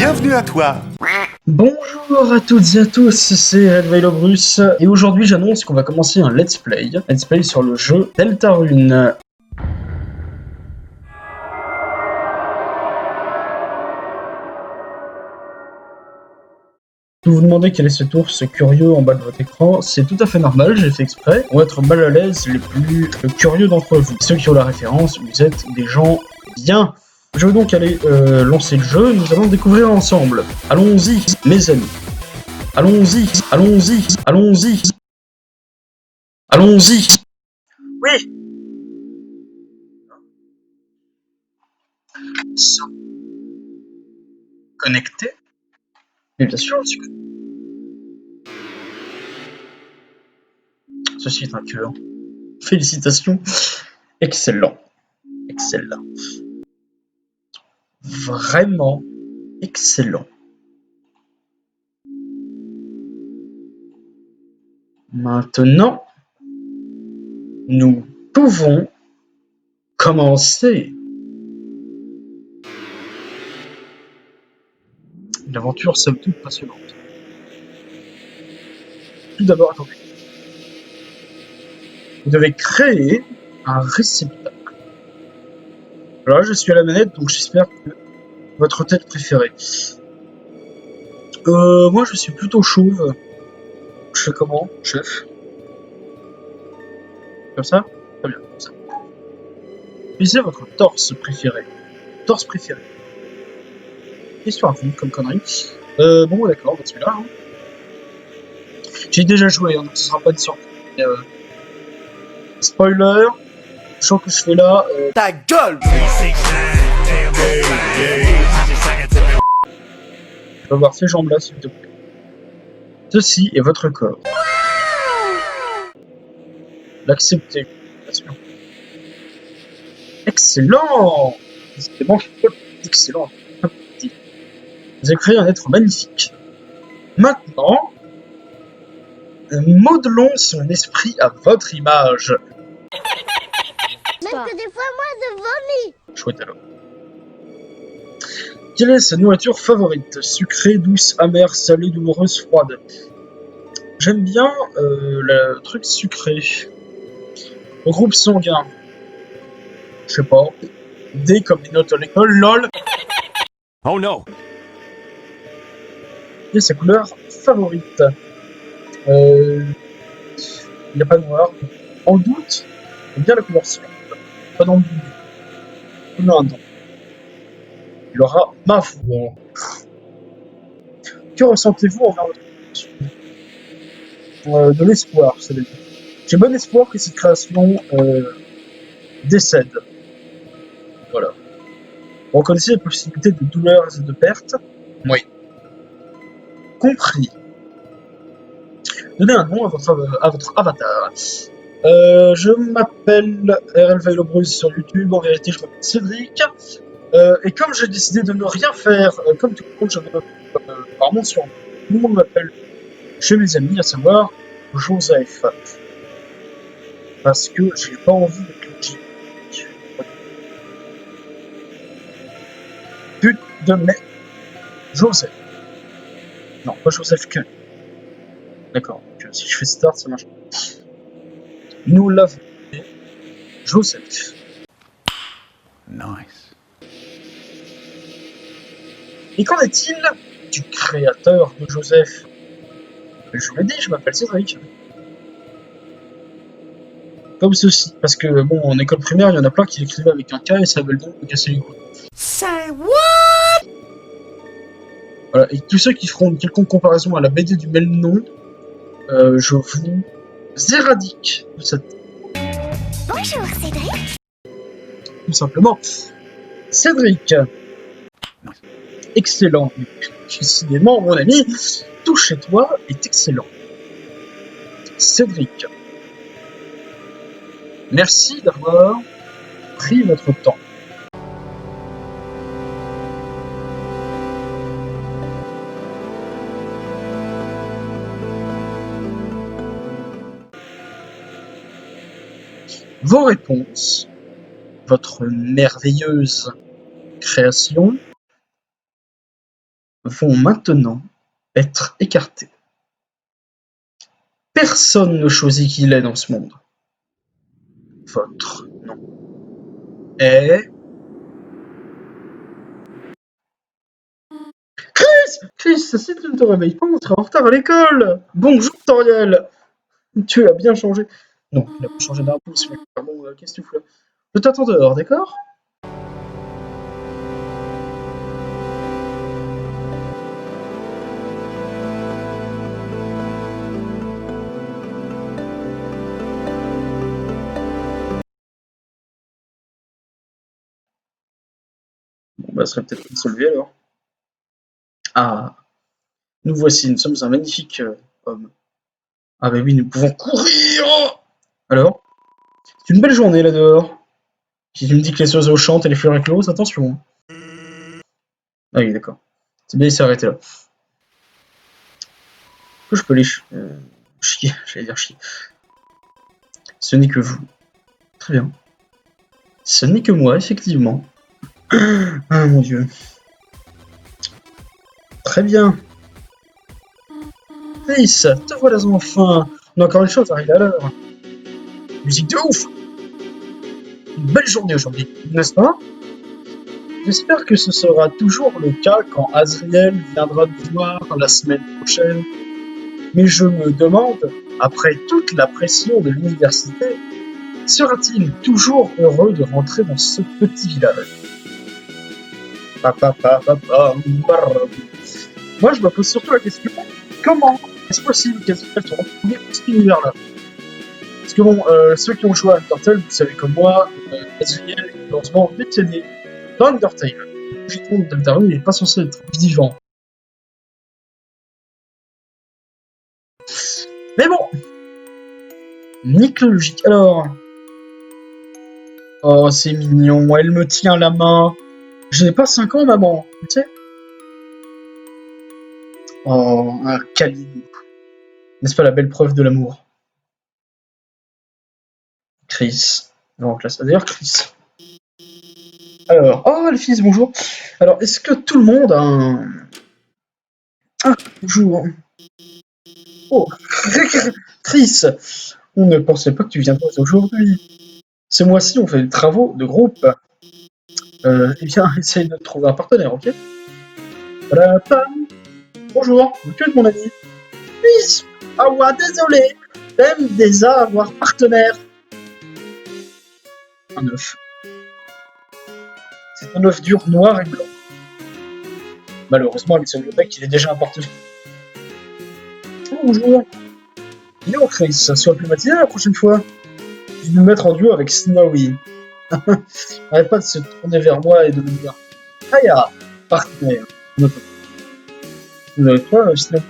Bienvenue à toi. Bonjour à toutes et à tous, c'est Elvailobruce et aujourd'hui j'annonce qu'on va commencer un let's play sur le jeu Deltarune. Si vous vous demandez quel est cet ours curieux en bas de votre écran, c'est tout à fait normal, j'ai fait exprès pour être mal à l'aise les plus curieux d'entre vous. Ceux qui ont la référence, vous êtes des gens bien. Je veux donc aller lancer le jeu, nous allons le découvrir ensemble. Allons-y, mes amis. Allons-y, allons-y, allons-y. Allons-y. Oui. Sont connectés. Mais bien sûr, je suis connecté. Ceci est un cœur. Félicitations. Excellent. Excellent. Vraiment excellent. Maintenant, nous pouvons commencer. L'aventure somme toute passionnante. Tout d'abord, attendez. Vous devez créer un réceptacle. Là, je suis à la manette, donc j'espère que votre tête préférée. Moi, je suis plutôt chauve. Je fais comment, chef? Comme ça? Très bien, comme ça. Utilisez votre torse préféré. Torse préféré. Question à vous, comme connerie. Bon, d'accord, bah, celui-là. Hein. J'ai déjà joué, hein, donc ce sera pas une surprise. Spoiler, je sens que je fais là. Ta gueule. Je vais voir ces jambes-là, s'il te plaît. Ceci est votre corps. L'accepter. Excellent! C'est bon, excellent. Vous avez créé un être magnifique. Maintenant, modelons son esprit à votre image. Même que des fois, moi, je vomis. Chouette alors. Quelle est sa nourriture favorite? Sucrée, douce, amère, salée, douloureuse, froide? J'aime bien le truc sucré. Le groupe sanguin. Je sais pas. D comme les notes à l'école, lol. Oh no. Quelle est sa couleur favorite? Il n'y a pas de noir. En doute, j'aime bien la couleur sombre. Pas dans le doute. Non, non. Il aura ma foi. Que ressentez-vous envers votre de l'espoir, ça veut dire. J'ai bon espoir que cette création décède. Voilà. Vous reconnaissez les possibilités de douleurs et de pertes? Oui. Compris. Donnez un nom à votre avatar. Je m'appelle RL Veilobruce sur YouTube. En vérité, je m'appelle Cédric. Et comme j'ai décidé de ne rien faire, comme tout le monde, je vais par mon surnom. Tout le monde m'appelle chez mes amis, à savoir Joseph. Parce que j'ai pas envie d'être logique. But de mes... Joseph. Non, pas Joseph que. D'accord, donc si je fais start, ça marche. Nous l'avons. Joseph. Nice. Et qu'en est-il du créateur de Joseph? Je vous l'ai dit, je m'appelle Cédric. Comme ceci. Parce que, bon, en école primaire, il y en a plein qui écrivaient avec un K et ça veut le nom de casser les couilles. Say what? Voilà, et tous ceux qui feront une quelconque comparaison à la BD du même nom, je vous éradique de cette... Bonjour, Cédric. Tout simplement. Cédric. Excellent. Décidément, mon ami, tout chez toi est excellent. Cédric. Merci d'avoir pris votre temps. Vos réponses, votre merveilleuse création vont maintenant être écartés. Personne ne choisit qui il est dans ce monde. Votre nom est... Chris, si tu ne te réveilles pas, on sera en retard à l'école. Bonjour, Toriel. Tu as bien changé. Non, il a pas changé d'un pouce, mais bon, qu'est-ce que tu fous là? Je t'attends dehors, d'accord? Bon, bah, ce serait peut-être de se lever alors. Ah, nous voici, nous sommes un magnifique homme. Ah bah oui, nous pouvons courir! Alors? C'est une belle journée là dehors. Si tu me dis que les oiseaux chantent et les fleurs éclosent, attention. Ah oui, d'accord. C'est bien, il s'est arrêté là. Que je peux les chier, j'allais dire chier. Ce n'est que vous. Très bien. Ce n'est que moi, effectivement. Ah mon dieu. Très bien. Chris, te voilà enfin. Mais encore une chose arrive à l'heure. Musique de ouf. Une belle journée aujourd'hui, n'est-ce pas? J'espère que ce sera toujours le cas quand Azriel viendra nous voir la semaine prochaine. Mais je me demande, après toute la pression de l'université, sera-t-il toujours heureux de rentrer dans ce petit village? Moi, je me pose surtout la question, comment est-ce possible qu'elle se retrouve dans cet univers-là? Parce que bon, ceux qui ont joué à Undertale, vous savez comme moi, Azriel est malheureusement décédé dans Undertale. Je trouve que Deltarune n'est pas censé être vivant. Mais bon, nique le logique. Alors, oh c'est mignon, elle me tient la main. Je n'ai pas 5 ans, maman, tu sais. Oh, un câlin. N'est-ce pas la belle preuve de l'amour? Chris. Non, classe. D'ailleurs, Chris. Alors, oh, le fils, bonjour. Alors, est-ce que tout le monde a un... Ah, bonjour. Oh, Chris, on ne pensait pas que tu viendrais aujourd'hui. Ce mois-ci, on fait des travaux de groupe. Eh bien, essaye de trouver un partenaire, ok? Voilà, pam. Bonjour, tu es mon ami. Chris. Ah ouais, désolé. J'aime déjà avoir partenaire. Un œuf. C'est un œuf dur, noir et blanc. Malheureusement, avec ce mec, il est déjà un partenaire. Bonjour. Yo, Chris, sois plus matinal la prochaine fois. Je vais me mettre en duo avec Snowy. Arrête pas de se tourner vers moi et de me dire Aya, partenaire. Toi, Snowy,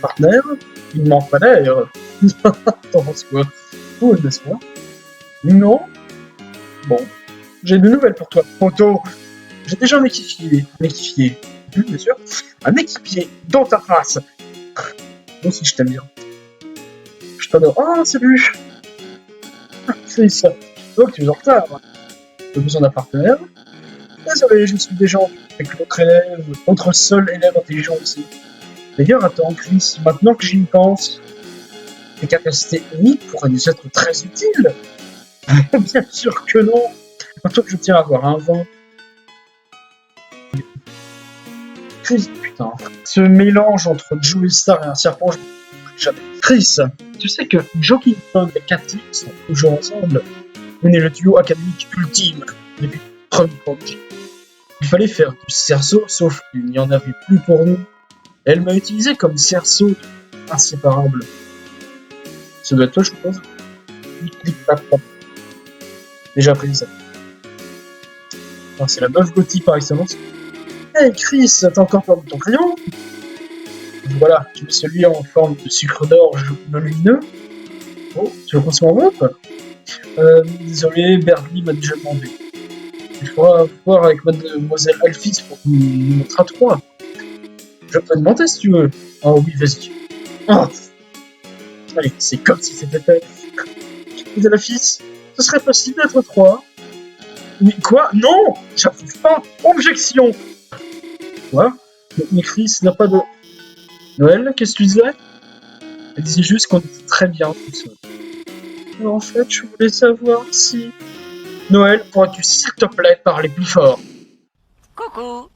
partenaire, il ne manque pas d'air. T'en penses quoi? Cool, n'est-ce pas? Non? Bon. J'ai de nouvelles pour toi, Poto. J'ai déjà un équipier. Bien sûr. Un équipier dans ta face. Moi aussi, je t'aime bien. Je t'adore. Ah, salut. Chris. Donc, tu es en retard. J'ai besoin d'un partenaire. Désolé, je suis déjà avec l'autre élève, notre seul élève intelligent ici. D'ailleurs, attends, Chris, maintenant que j'y pense, tes capacités uniques pourraient nous être très utiles. Bien sûr que non. Maintenant que je tiens à avoir un vent. Chris, putain. Ce mélange entre Joey Star et un serpent, je ne jamais. Chris, tu sais que Joking Kong et Cathy sont toujours ensemble. On est le duo académique ultime depuis le premier projet. Il fallait faire du cerceau, sauf qu'il n'y en avait plus pour nous. Elle m'a utilisé comme cerceau inséparable. Ça doit être toi, je suppose. Déjà pris ça. Alors, c'est la meuf gothique par excellence. Hey Chris, t'as encore perdu ton crayon? Voilà, tu mets celui en forme de sucre d'orge lumineux. Oh, tu veux qu'on se m'envoie? Désolé, Bernie m'a déjà demandé. Il faudra voir avec mademoiselle Alphys pour nous mettre à 3. Je peux demander si tu veux. Oh oui, vas-y. Oh. Allez, c'est comme si c'était fait. Mademoiselle Alphys, ce serait possible d'être 3. Oui, quoi? Non! J'approuve pas! Objection! Quoi? Mais Chris n'a pas de... Noël, qu'est-ce que tu disais? Elle disait juste qu'on était très bien tout ça. En fait, je voulais savoir si... Noël, pourrais-tu s'il te plaît parler plus fort? Coucou.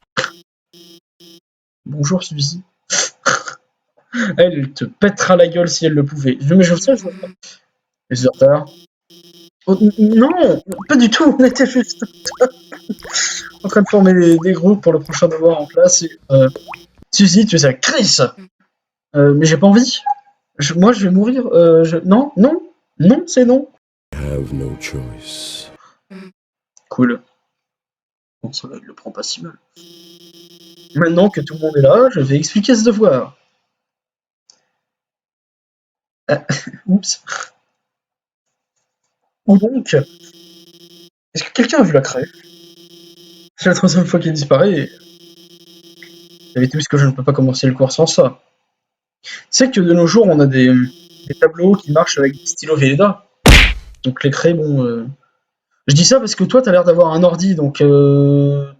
Bonjour Suzy. Elle te pètera la gueule si elle le pouvait. Mais je sais, je vois pas. Les heures tard. Oh, non, pas du tout, on était juste en train de former des groupes pour le prochain devoir en classe. Et, Suzy, tu es à Chris. Mais j'ai pas envie. Moi, je vais mourir. Non, non, non, c'est non. Have no choice. Cool. Bon, ça va, il le prend pas si mal. Maintenant que tout le monde est là, je vais expliquer ce devoir. Oups. Ou donc, est-ce que quelqu'un a vu la crèche? C'est la troisième fois qu'il disparaît et... Vous savez tous que je ne peux pas commencer le cours sans ça. C'est que de nos jours, on a des tableaux qui marchent avec des stylos Velleda. Donc les craies, bon... Je dis ça parce que toi, t'as l'air d'avoir un ordi, donc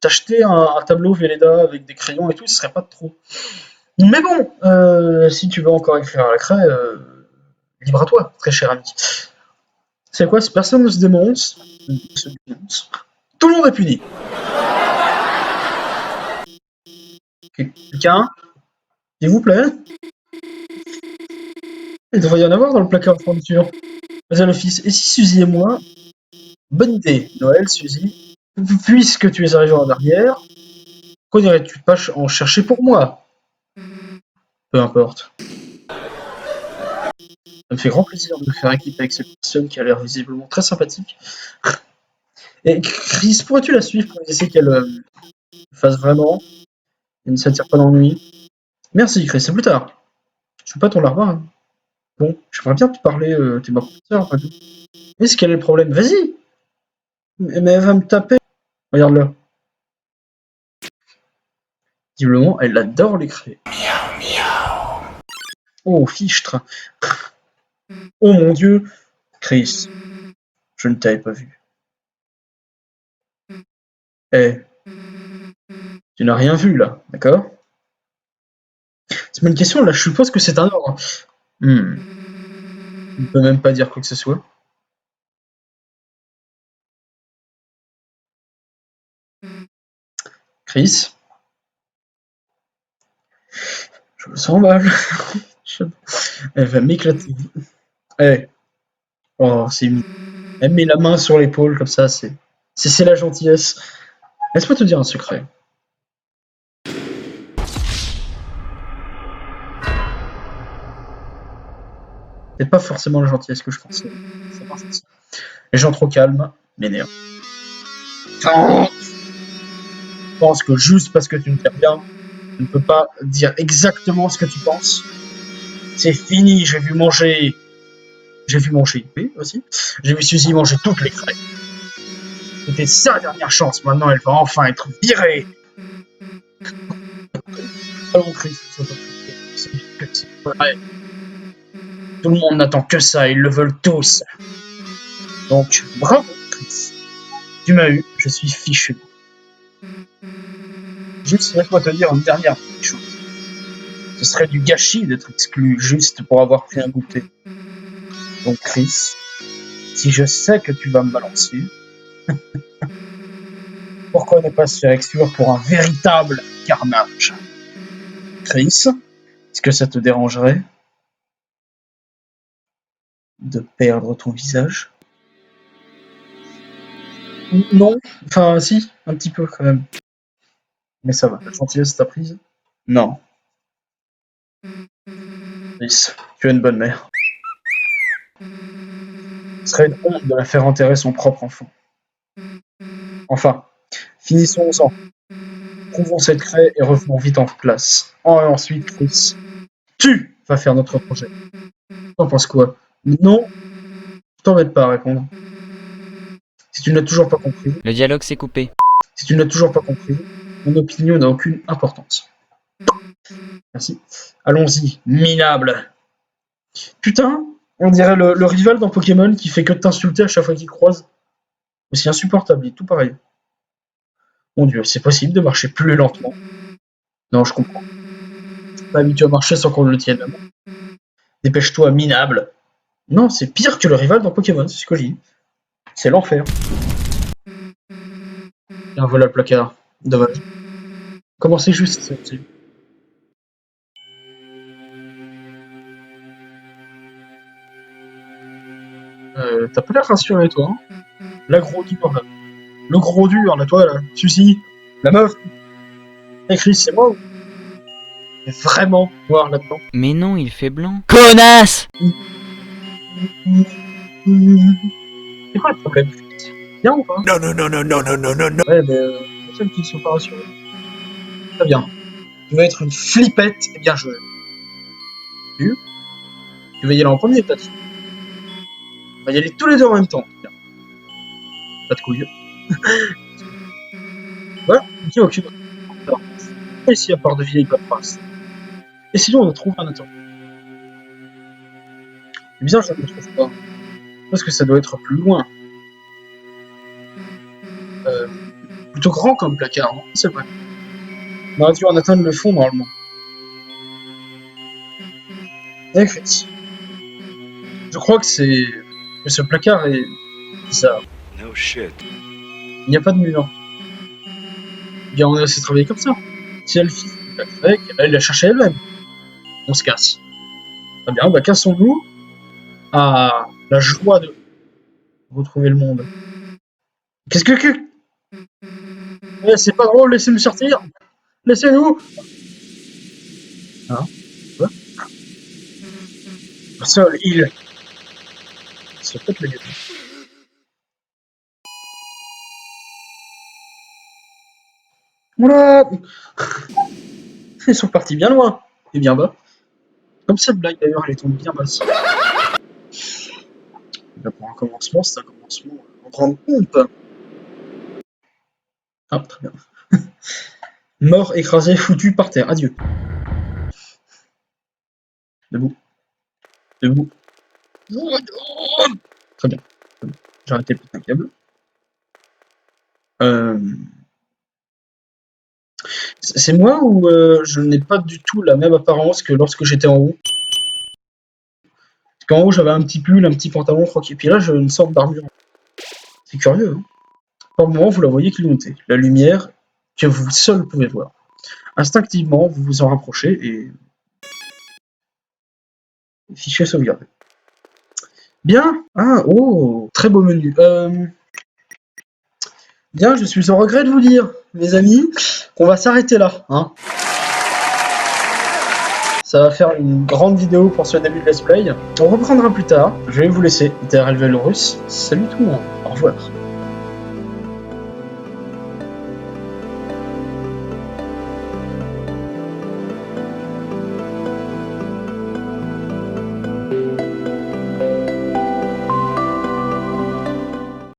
t'acheter un tableau Velleda avec des crayons et tout, ce serait pas de trop. Mais bon, si tu veux encore écrire à la craie, libre à toi, très cher ami. C'est quoi, si personne ne se dénonce, tout le monde est puni. Quelqu'un, s'il vous plaît. Il devrait y en avoir dans le placard de fourniture. Vas-y, le fils. Et si Suzy et moi... Bonne idée, Noël, Suzy. Puisque tu es arrivé en arrière, pourquoi n'irais-tu pas en chercher pour moi? Peu importe. Ça me fait grand plaisir de me faire équiper avec cette personne qui a l'air visiblement très sympathique. Et Chris, pourrais-tu la suivre pour essayer qu'elle fasse vraiment et ne s'attire pas d'ennui? Merci, Chris, à plus tard. Je suis pas ton larbin. Hein. Bon, j'aimerais bien te parler, t'es ma professeure. Mais quel est le problème? Vas-y! Mais elle va me taper. Regarde-la. Visiblement, elle adore les craies. Oh, fichtre. Oh mon Dieu. Chris, je ne t'avais pas vu. Eh, tu n'as rien vu là, d'accord? C'est pas une question, là, je suppose que c'est un ordre. On ne peut même pas dire quoi que ce soit. Chris, je me sens mal. Elle va m'éclater. Eh, oh, c'est mignon. Elle met la main sur l'épaule comme ça, c'est la gentillesse. Laisse-moi te dire un secret. C'est pas forcément la gentillesse que je pensais. C'est pas ça. Les gens trop calmes m'énervent. Je pense que juste parce que tu me fais rien, tu ne peux pas dire exactement ce que tu penses. C'est fini, j'ai vu manger oui, aussi. J'ai vu Suzy manger toutes les crêpes. C'était sa dernière chance, maintenant elle va enfin être virée. Allons, Chris, c'est vrai. Tout le monde n'attend que ça, ils le veulent tous. Donc, bravo, Chris. Tu m'as eu, je suis fichu. Juste, laisse-moi te dire une dernière chose. Ce serait du gâchis d'être exclu juste pour avoir pris un goûter. Donc, Chris, si je sais que tu vas me balancer, pourquoi ne pas se faire exclure pour un véritable carnage? Chris, est-ce que ça te dérangerait de perdre ton visage? Non, enfin si, un petit peu quand même. Mais ça va, la gentillesse t'a prise? Non. Chris, tu es une bonne mère. Ce serait une honte de la faire enterrer son propre enfant. Enfin, finissons-en. Trouvons cette craie et revenons vite en classe. Oh, et ensuite, Chris, tu vas faire notre projet. T'en penses quoi? Non, t'embête pas à répondre. Si tu n'as toujours pas compris, Le dialogue s'est coupé. si tu n'as toujours pas compris, mon opinion n'a aucune importance. Merci. Allons-y, minable. Putain, on dirait le rival dans Pokémon qui fait que de t'insulter à chaque fois qu'il croise. Aussi insupportable, il est tout pareil. Mon Dieu, c'est possible de marcher plus lentement. Non, je comprends. Pas habitué à marcher sans qu'on le tienne. Dépêche-toi, minable. Non, c'est pire que le rival dans Pokémon, c'est ce que je dis. C'est l'enfer. Et voilà le placard. Dommage. Comment c'est juste, c'est... T'as pas l'air rassuré, toi, hein. La gros dur, là. Le gros dur, là, toi, là. Suzy. La meuf. Et Chris, c'est moi ou... Vraiment noir là-dedans. Mais non, il fait blanc. Connasse! C'est quoi le problème? Bien ou pas? No, no, no, no, no, no, no, no, no. Ouais, mais les seuls qui ne sont pas rassurés. Très bien. Tu vas être une flippette, et bien joué. Tu vas y aller en premier, peut-être. On va y aller tous les deux en même temps. Bien. Pas de couilles. Voilà, ok. Alors, ici, à part de vieilles paperasses. Et sinon, on trouve un attend. C'est bizarre, je ne le trouve pas. Parce que ça doit être plus loin. Plutôt grand comme placard, non? C'est vrai. On aurait dû en atteindre le fond, normalement. D'accord. Je crois que c'est... que ce placard est... bizarre. No shit. Il n'y a pas de mur. Bien, on a assez travaillé comme ça. Si elle fit avec, elle l'a cherché elle-même. On se casse. Très bien, bah cassons-nous. Ah, la joie de retrouver le monde. Qu'est-ce que... Eh, c'est pas drôle, laissez-nous sortir. Laissez-nous. Hein? Quoi? Seul, il... C'est peut-être le gueule. Oula. Ils sont partis bien loin. Et bien bas. Comme cette blague d'ailleurs, elle est tombée bien basse. Là, pour un commencement, c'est un commencement en grande pompe. Ah, très bien. Mort, écrasé, foutu par terre. Adieu. Debout. Debout. Très bien. J'ai arrêté le putain de câble. C'est moi ou je n'ai pas du tout la même apparence que lorsque j'étais en haut? Parce qu'en haut, j'avais un petit pull, un petit pantalon, et puis là, j'ai une sorte d'armure. C'est curieux, hein? Par moment, vous la voyez clignoter. La lumière que vous seul pouvez voir. Instinctivement, vous vous en rapprochez et... Fichier sauvegardé. Bien. Ah, oh, très beau menu. Bien, je suis au regret de vous dire, mes amis, qu'on va s'arrêter là. Hein. Ça va faire une grande vidéo pour ce début de let's play. On reprendra plus tard. Je vais vous laisser. C'était RLV le Russe. Salut tout le monde. Au revoir.